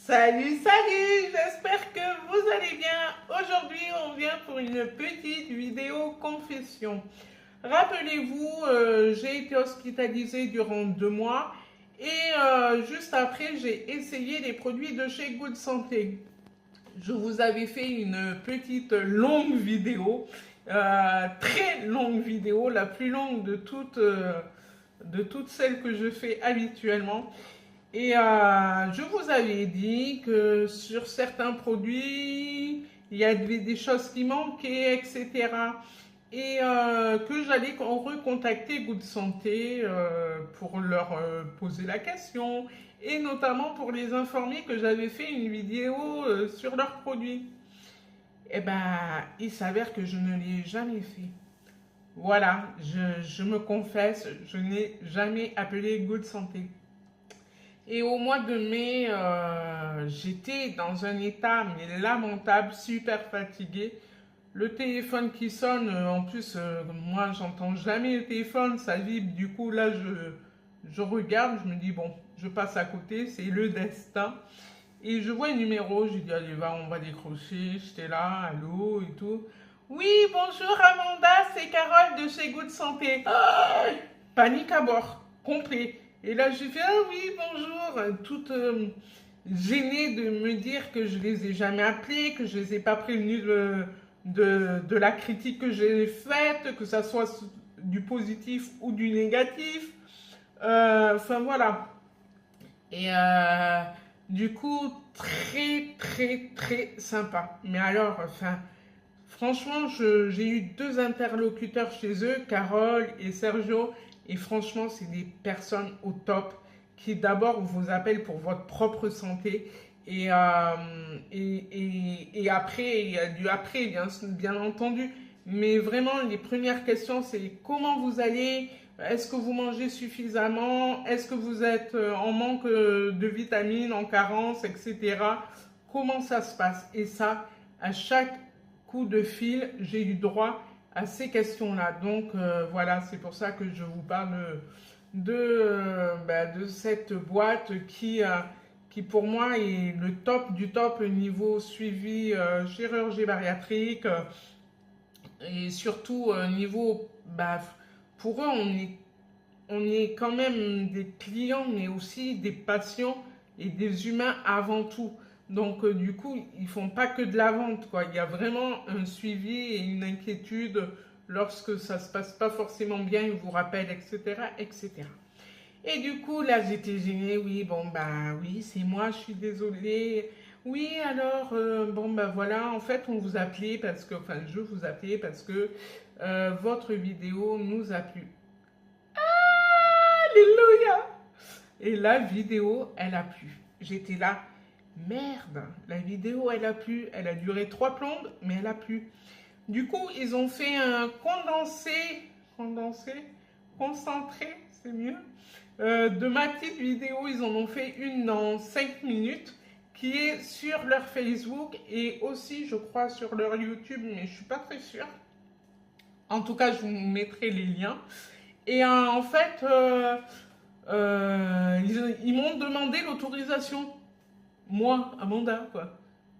Salut, salut, j'espère que vous allez bien. Aujourd'hui, on vient pour une petite vidéo confession. Rappelez-vous, j'ai été hospitalisée durant 2 mois et juste après, j'ai essayé les produits de chez Good Santé. Je vous avais fait une petite longue vidéo, très longue vidéo, la plus longue de toutes celles que je fais habituellement. Et je vous avais dit que sur certains produits, il y avait des choses qui manquaient, etc. Et que j'allais recontacter Good Santé pour leur poser la question et notamment pour les informer que j'avais fait une vidéo sur leurs produits. Eh ben, il s'avère que je ne l'ai jamais fait. Voilà, je me confesse, je n'ai jamais appelé Good Santé. Et au mois de mai, j'étais dans un état mais lamentable, super fatiguée. Le téléphone qui sonne, en plus, moi j'entends jamais le téléphone, ça vibre. Du coup, là, je regarde, je me dis, bon, je passe à côté, c'est le destin. Et je vois un numéro, j'ai dit, allez, va, on va décrocher. J'étais là, allô et tout. Oui, bonjour Amanda, c'est Carole de chez Good Santé. Ah, panique à bord, complet. Et là, j'ai fait, ah oui, bonjour, toute gênée de me dire que je les ai jamais appelés, que je les ai pas prévenus de la critique que j'ai faite, que ça soit du positif ou du négatif. Enfin, voilà. Et du coup, très, très, très sympa. Mais alors, enfin, franchement, j'ai eu 2 interlocuteurs chez eux, Carole et Sergio, et franchement, c'est des personnes au top qui d'abord vous appellent pour votre propre santé et après, il y a du après, bien entendu, mais vraiment, les premières questions, c'est comment vous allez, est-ce que vous mangez suffisamment, est-ce que vous êtes en manque de vitamines, en carence, etc. Comment ça se passe? Et ça, à chaque coup de fil, j'ai eu droit à ces questions-là. Donc voilà, c'est pour ça que je vous parle de cette boîte qui pour moi est le top du top niveau suivi chirurgie bariatrique et surtout niveau, pour eux, on est quand même des clients, mais aussi des patients et des humains avant tout. Donc, du coup, ils font pas que de la vente, quoi. Il y a vraiment un suivi et une inquiétude lorsque ça se passe pas forcément bien, ils vous rappellent, etc., etc. Et du coup, là, j'étais gênée. Oui, bon, oui, c'est moi, je suis désolée. Oui, alors, bon, voilà, en fait, on vous appelait parce que, enfin, je vous appelais parce que votre vidéo nous a plu. Alléluia! Et la vidéo, elle a plu. J'étais là, merde, la vidéo, elle a plu. Elle a duré 3 plombes, mais elle a plu. Du coup, ils ont fait un concentré, c'est mieux, de ma petite vidéo. Ils en ont fait une dans 5 minutes qui est sur leur Facebook et aussi, je crois, sur leur YouTube, mais je suis pas très sûre. En tout cas, je vous mettrai les liens. Et en fait, ils m'ont demandé l'autorisation. Moi, Amanda, quoi.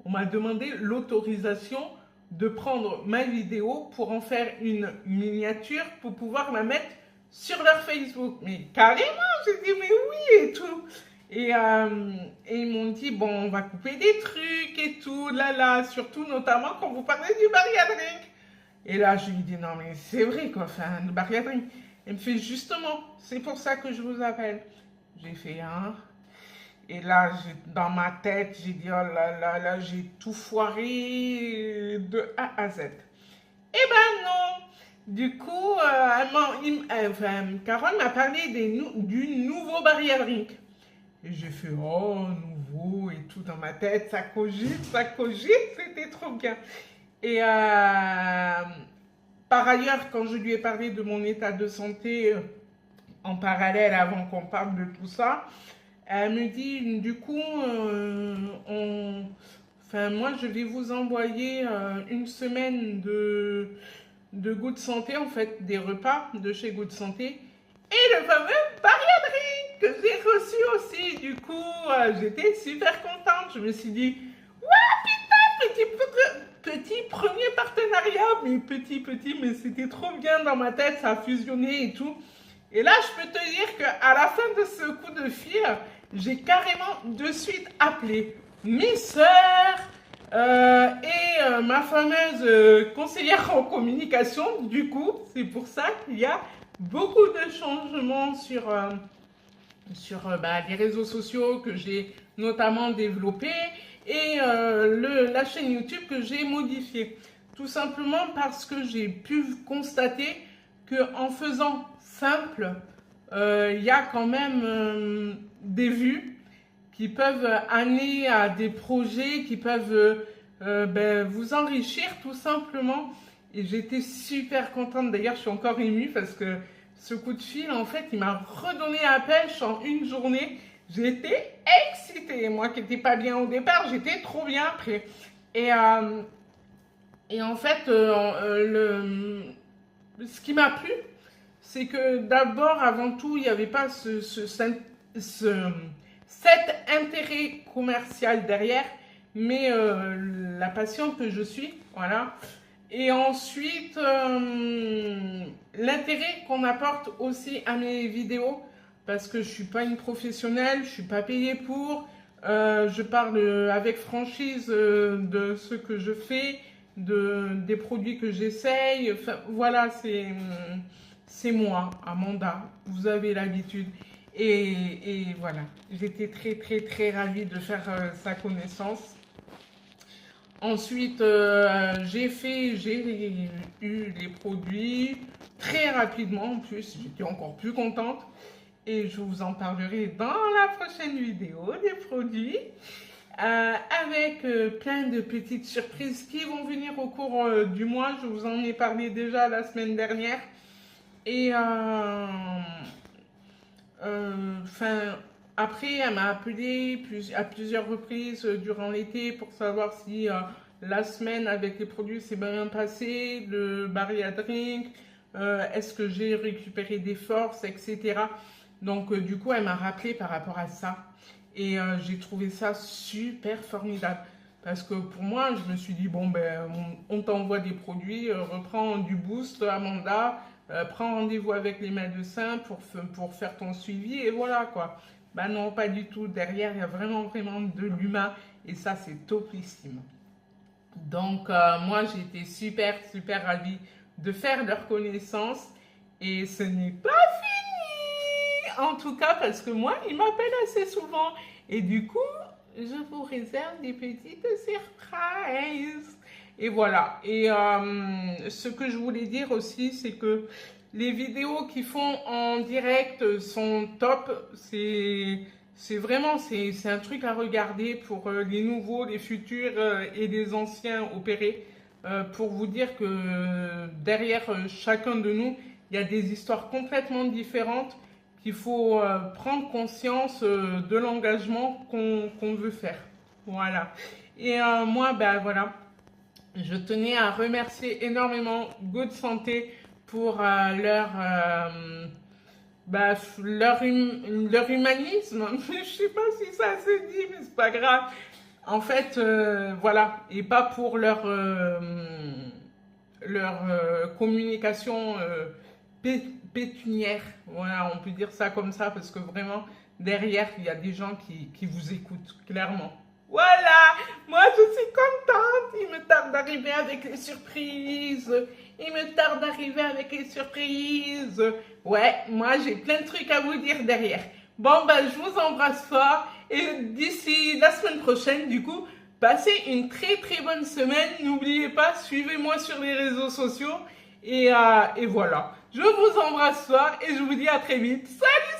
On m'a demandé l'autorisation de prendre ma vidéo pour en faire une miniature pour pouvoir la mettre sur leur Facebook. Mais carrément, j'ai dit mais oui et tout. Et ils m'ont dit bon, on va couper des trucs et tout, là, surtout notamment quand vous parlez du bariatrique. Et là, je lui dis non mais c'est vrai quoi, enfin, le bariatrique. Elle me fait justement, c'est pour ça que je vous appelle. J'ai fait et là, dans ma tête, j'ai dit, oh là, j'ai tout foiré de A à Z. Eh ben non. Du coup, Carole m'a parlé du nouveau bariatrique. Et j'ai fait, oh, nouveau et tout dans ma tête, ça cogite, c'était trop bien. Et par ailleurs, quand je lui ai parlé de mon état de santé en parallèle, avant qu'on parle de tout ça, elle me dit, du coup, moi, je vais vous envoyer une semaine de Good Santé, en fait, des repas de chez Good Santé, et le fameux bariatrique que j'ai reçu aussi. Du coup, j'étais super contente. contente. Je me suis dit, petit premier partenariat, mais petit, mais c'était trop bien dans ma tête, ça a fusionné et tout. Et là, je peux te dire qu'à la fin de ce coup de fil, j'ai carrément de suite appelé mes sœurs et ma fameuse conseillère en communication. Du coup, c'est pour ça qu'il y a beaucoup de changements sur les réseaux sociaux que j'ai notamment développés et la chaîne YouTube que j'ai modifiée. Tout simplement parce que j'ai pu constater qu'en faisant simple, il y a quand même des vues qui peuvent amener à des projets qui peuvent vous enrichir tout simplement. Et j'étais super contente. D'ailleurs, je suis encore émue parce que ce coup de fil, en fait, il m'a redonné la pêche en une journée. J'étais excitée. Moi qui n'étais pas bien au départ, j'étais trop bien après. Et en fait, ce qui m'a plu, c'est que d'abord, avant tout, il n'y avait pas cet intérêt commercial derrière, mais la passion que je suis, voilà. Et ensuite, l'intérêt qu'on apporte aussi à mes vidéos, parce que je ne suis pas une professionnelle, je ne suis pas payée pour, je parle avec franchise de ce que je fais, des produits que j'essaye, enfin, voilà, c'est moi, Amanda, vous avez l'habitude. Et voilà, j'étais très ravie de faire sa connaissance. Ensuite, j'ai eu les produits très rapidement, en plus, j'étais encore plus contente. Et je vous en parlerai dans la prochaine vidéo des produits, avec plein de petites surprises qui vont venir au cours du mois. Je vous en ai parlé déjà la semaine dernière. Et après, elle m'a appelé à plusieurs reprises durant l'été pour savoir si la semaine avec les produits s'est bien passé, le bariatrique, est-ce que j'ai récupéré des forces, etc. Donc, du coup, elle m'a rappelé par rapport à ça. Et j'ai trouvé ça super formidable. Parce que pour moi, je me suis dit, bon, ben, on t'envoie des produits, reprends du boost, Amanda, prends rendez-vous avec les médecins pour faire ton suivi, et voilà, quoi. Ben non, pas du tout. Derrière, il y a vraiment de l'humain, et ça, c'est topissime. Donc, moi, j'ai été super ravie de faire leur connaissance, et ce n'est pas fini, en tout cas, parce que moi, ils m'appellent assez souvent, et du coup, je vous réserve des petites surprises. Et voilà. Et ce que je voulais dire aussi, c'est que les vidéos qu'ils font en direct sont top. C'est vraiment, c'est un truc à regarder pour les nouveaux, les futurs et les anciens opérés. Pour vous dire que derrière chacun de nous, il y a des histoires complètement différentes, qu'il faut prendre conscience de l'engagement qu'on veut faire. Voilà. Et moi, ben voilà, je tenais à remercier énormément Good Santé pour leur humanisme. Je ne sais pas si ça se dit, mais c'est pas grave. En fait, voilà, et pas pour leur communication pécuniaire. Voilà, on peut dire ça comme ça, parce que vraiment, derrière, il y a des gens qui vous écoutent, clairement. Voilà, moi je suis contente, il me tarde d'arriver avec les surprises, Ouais, moi j'ai plein de trucs à vous dire derrière. Bon, ben je vous embrasse fort, et d'ici la semaine prochaine, du coup, passez une très bonne semaine. N'oubliez pas, suivez-moi sur les réseaux sociaux, et voilà. Je vous embrasse fort, et je vous dis à très vite. Salut